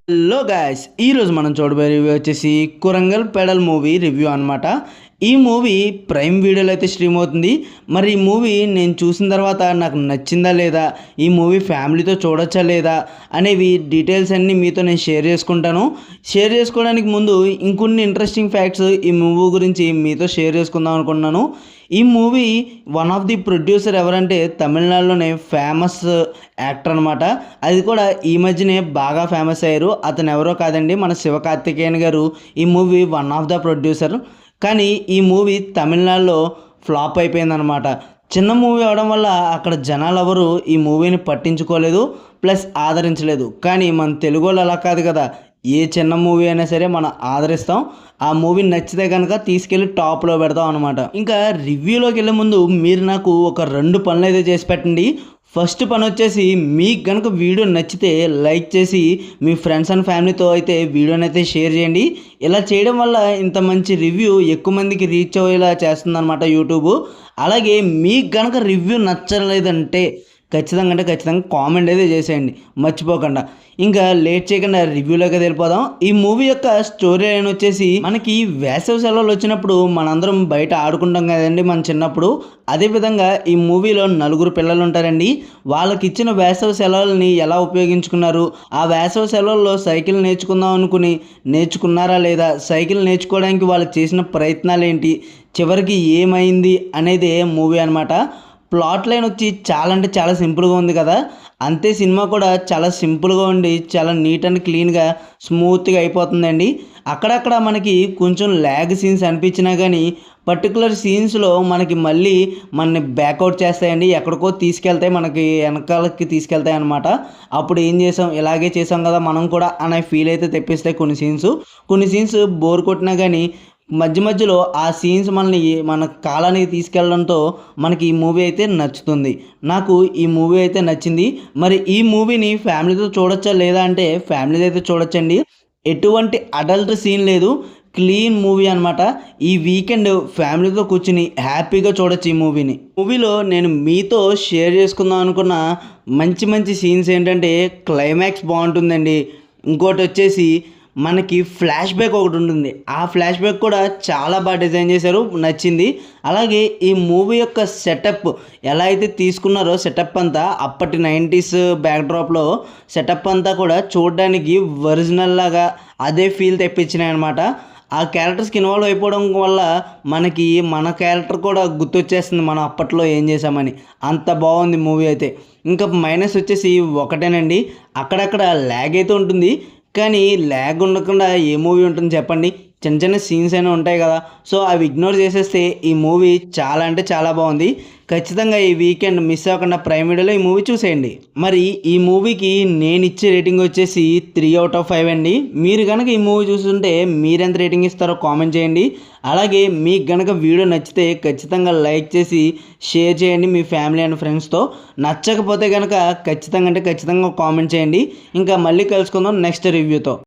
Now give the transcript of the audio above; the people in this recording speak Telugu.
హలో గాయ్స్, ఈరోజు మనం చూడబోయే రివ్యూ వచ్చేసి కురంగల్ పెడల్ మూవీ రివ్యూ అనమాట. ఈ మూవీ ప్రైమ్ వీడియోలో అయితే స్ట్రీమ్ అవుతుంది. మరి ఈ మూవీ నేను చూసిన తర్వాత నాకు నచ్చిందా లేదా, ఈ మూవీ ఫ్యామిలీతో చూడొచ్చా లేదా అనేవి డీటెయిల్స్ అన్నీ మీతో నేను షేర్ చేసుకుంటాను. షేర్ చేసుకోవడానికి ముందు ఇంకొన్ని ఇంట్రెస్టింగ్ ఫ్యాక్ట్స్ ఈ మూవీ గురించి మీతో షేర్ చేసుకుందాం అనుకుంటున్నాను. ఈ movie one of the producer ఎవరంటే తమిళనాడులోనే ఫేమస్ యాక్టర్ అనమాట. అది కూడా ఈ మధ్యనే బాగా ఫేమస్ అయ్యారు. అతను ఎవరో కాదండి, మన శివకార్తికేయన్ గారు ఈ movie one of the producer. కానీ ఈ మూవీ తమిళనాడులో ఫ్లాప్ అయిపోయిందనమాట. చిన్న మూవీ అవడం వల్ల అక్కడ జనాలు ఎవరు ఈ మూవీని పట్టించుకోలేదు, ప్లస్ ఆదరించలేదు. కానీ మన తెలుగు వాళ్ళు అలా కాదు కదా, ఏ చిన్న మూవీ అయినా సరే మనం ఆదరిస్తాం. ఆ మూవీ నచ్చితే కనుక తీసుకెళ్ళి టాప్లో పెడతాం అనమాట. ఇంకా రివ్యూలోకి వెళ్ళే ముందు మీరు నాకు ఒక 2 పనులు అయితే చేసి పెట్టండి. ఫస్ట్ పని వచ్చేసి, మీకు కనుక వీడియో నచ్చితే లైక్ చేసి మీ ఫ్రెండ్స్ అండ్ ఫ్యామిలీతో అయితే వీడియోని అయితే షేర్ చేయండి. ఇలా చేయడం వల్ల ఇంత మంచి రివ్యూ ఎక్కువ మందికి రీచ్ అయ్యేలా చేస్తుందన్నమాట యూట్యూబ్. అలాగే మీకు కనుక రివ్యూ నచ్చలేదంటే ఖచ్చితంగా కామెంట్ అయితే చేసేయండి మర్చిపోకుండా. ఇంకా లేట్ చేయకుండా రివ్యూలోకి వెళ్ళిపోదాం. ఈ మూవీ యొక్క స్టోరీ లైన్ వచ్చేసి, మనకి వేసవి సెలవులు వచ్చినప్పుడు మనందరం బయట ఆడుకుంటాం కదండి మన చిన్నప్పుడు. అదేవిధంగా ఈ మూవీలో 4 పిల్లలు ఉంటారండి. వాళ్ళకి ఇచ్చిన వేసవి సెలవులని ఎలా ఉపయోగించుకున్నారు, ఆ వేసవి సెలవుల్లో సైకిల్ నేర్చుకుందాం అనుకుని నేర్చుకున్నారా లేదా, సైకిల్ నేర్చుకోవడానికి వాళ్ళు చేసిన ప్రయత్నాలు ఏంటి, చివరికి ఏమైంది అనేదే మూవీ అనమాట. ప్లాట్ లైన్ వచ్చి చాలా అంటే చాలా సింపుల్గా ఉంది కదా, అంతే సినిమా కూడా చాలా సింపుల్గా ఉండి చాలా నీట్ అండ్ క్లీన్గా స్మూత్గా అయిపోతుందండి. అక్కడక్కడ మనకి కొంచెం ల్యాగ్ సీన్స్ అనిపించినా కానీ పర్టికులర్ సీన్స్లో మనకి మళ్ళీ మనని బ్యాకౌట్ చేస్తాయండి, ఎక్కడికో తీసుకెళ్తాయి, మనకి వెనకాలకి తీసుకెళ్తాయి అనమాట. అప్పుడు ఏం చేసాం, ఇలాగే చేసాం కదా మనం కూడా అనే ఫీల్ అయితే తెప్పిస్తాయి కొన్ని సీన్స్ బోర్ కొట్టినా కానీ మధ్యలో ఆ సీన్స్ మన కాలానికి తీసుకెళ్ళడంతో మనకి ఈ మూవీ అయితే నచ్చుతుంది. నాకు ఈ మూవీ అయితే నచ్చింది. మరి ఈ మూవీని ఫ్యామిలీతో చూడొచ్చా లేదా అంటే ఫ్యామిలీతో అయితే చూడొచ్చండి. ఎటువంటి అడల్ట్ సీన్ లేదు, క్లీన్ మూవీ అనమాట. ఈ వీకెండ్ ఫ్యామిలీతో కూర్చుని హ్యాపీగా చూడొచ్చు ఈ మూవీలో నేను మీతో షేర్ చేసుకుందాం అనుకున్న మంచి సీన్స్ ఏంటంటే, క్లైమాక్స్ బాగుంటుందండి. ఇంకోటి వచ్చేసి మనకి ఫ్లాష్ బ్యాక్ ఒకటి ఉంటుంది. ఆ ఫ్లాష్ బ్యాక్ కూడా చాలా బాగా డిజైన్ చేశారు, నచ్చింది. అలాగే ఈ మూవీ యొక్క సెటప్ ఎలా అయితే తీసుకున్నారో, సెటప్ అంతా అప్పటి 90s బ్యాక్డ్రాప్లో సెటప్ అంతా కూడా చూడడానికి ఒరిజినల్ లాగా అదే ఫీల్ తెప్పించినాయి అనమాట. ఆ క్యారెక్టర్స్కి ఇన్వాల్వ్ అయిపోవడం వల్ల మనకి మన క్యారెక్టర్ కూడా గుర్తొచ్చేస్తుంది, మనం అప్పట్లో ఏం చేసామని. అంత బాగుంది మూవీ అయితే. ఇంకా మైనస్ వచ్చేసి ఒకటేనండి, అక్కడక్కడ ల్యాగ్ అయితే ఉంటుంది. కానీ ల్యాగ్ ఉండకుండా ఏ మూవీ ఉంటుంది చెప్పండి, చిన్న సీన్స్ అయినా ఉంటాయి కదా. సో అవి ఇగ్నోర్ చేసేస్తే ఈ మూవీ చాలా అంటే చాలా బాగుంది. ఖచ్చితంగా ఈ వీకెండ్ మిస్ అవ్వకుండా ప్రైమ్ వీడియోలో ఈ మూవీ చూసేయండి. మరి ఈ మూవీకి నేను ఇచ్చే రేటింగ్ వచ్చేసి 3/5 అండి. మీరు కనుక ఈ మూవీ చూస్తుంటే మీరెంత రేటింగ్ ఇస్తారో కామెంట్ చేయండి. అలాగే మీకు కనుక వీడియో నచ్చితే ఖచ్చితంగా లైక్ చేసి షేర్ చేయండి మీ ఫ్యామిలీ అండ్ ఫ్రెండ్స్తో. నచ్చకపోతే కనుక ఖచ్చితంగా కామెంట్ చేయండి. ఇంకా మళ్ళీ కలుసుకుందాం నెక్స్ట్ రివ్యూతో.